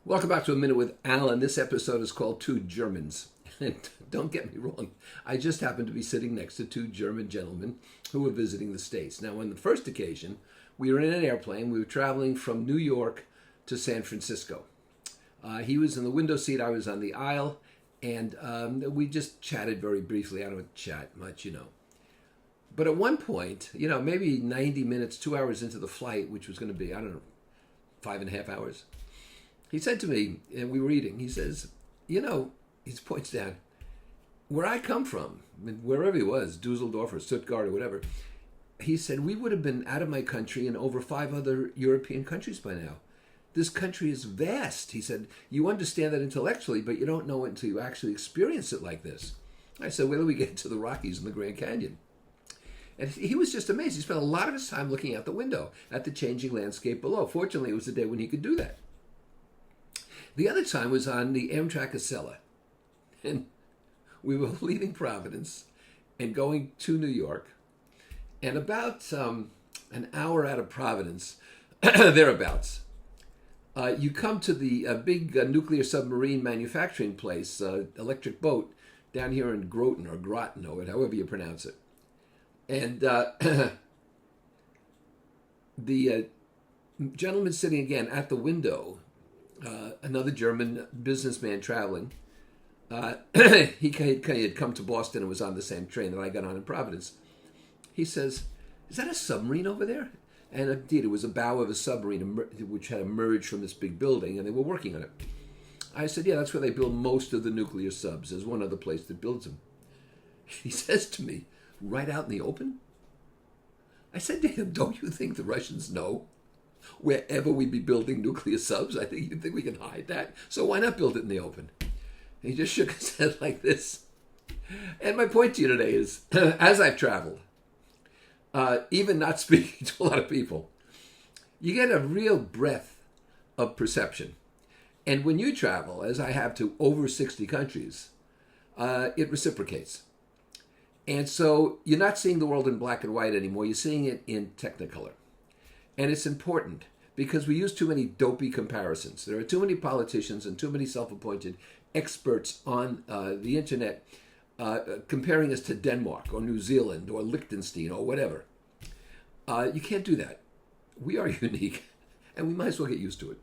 Welcome back to A Minute with Alan. This episode is called Two Germans. And don't get me wrong, I just happened to be sitting next to two German gentlemen who were visiting the States. Now, on the first occasion, we were in an airplane. We were traveling from New York to San Francisco. He was in the window seat, I was on the aisle, and we just chatted very briefly. I don't chat much, But at one point, maybe 90 minutes, 2 hours into the flight, which was going to be, 5.5 hours, he said to me, and we were eating, he says, he points down, where I come from, wherever he was, Dusseldorf or Stuttgart or whatever, he said, we would have been out of my country in over 5 other European countries by now. This country is vast. He said, you understand that intellectually, but you don't know it until you actually experience it like this. I said, wait till we get to the Rockies and the Grand Canyon. And he was just amazed. He spent a lot of his time looking out the window at the changing landscape below. Fortunately, it was the day when he could do that. The other time was on the Amtrak Acela. And we were leaving Providence and going to New York. And about an hour out of Providence, thereabouts, you come to the big nuclear submarine manufacturing place, Electric Boat, down here in Groton or Groton, or however you pronounce it. And the gentleman sitting again at the window, another German businessman traveling, he had come to Boston and was on the same train that I got on in Providence. He says, is that a submarine over there? And indeed, it was a bow of a submarine which had emerged from this big building, and they were working on it. I said, yeah, that's where they build most of the nuclear subs. There's one other place that builds them. He says to me, right out in the open? I said to him, don't you think the Russians know wherever we be building nuclear subs? I think you think we can hide that. So why not build it in the open? And he just shook his head like this. And my point to you today is, as I've traveled, even not speaking to a lot of people, you get a real breadth of perception. And when you travel, as I have to over 60 countries, it reciprocates. And so you're not seeing the world in black and white anymore. You're seeing it in Technicolor. And it's important because we use too many dopey comparisons. There are too many politicians and too many self-appointed experts on the internet comparing us to Denmark or New Zealand or Liechtenstein or whatever. You can't do that. We are unique, and we might as well get used to it.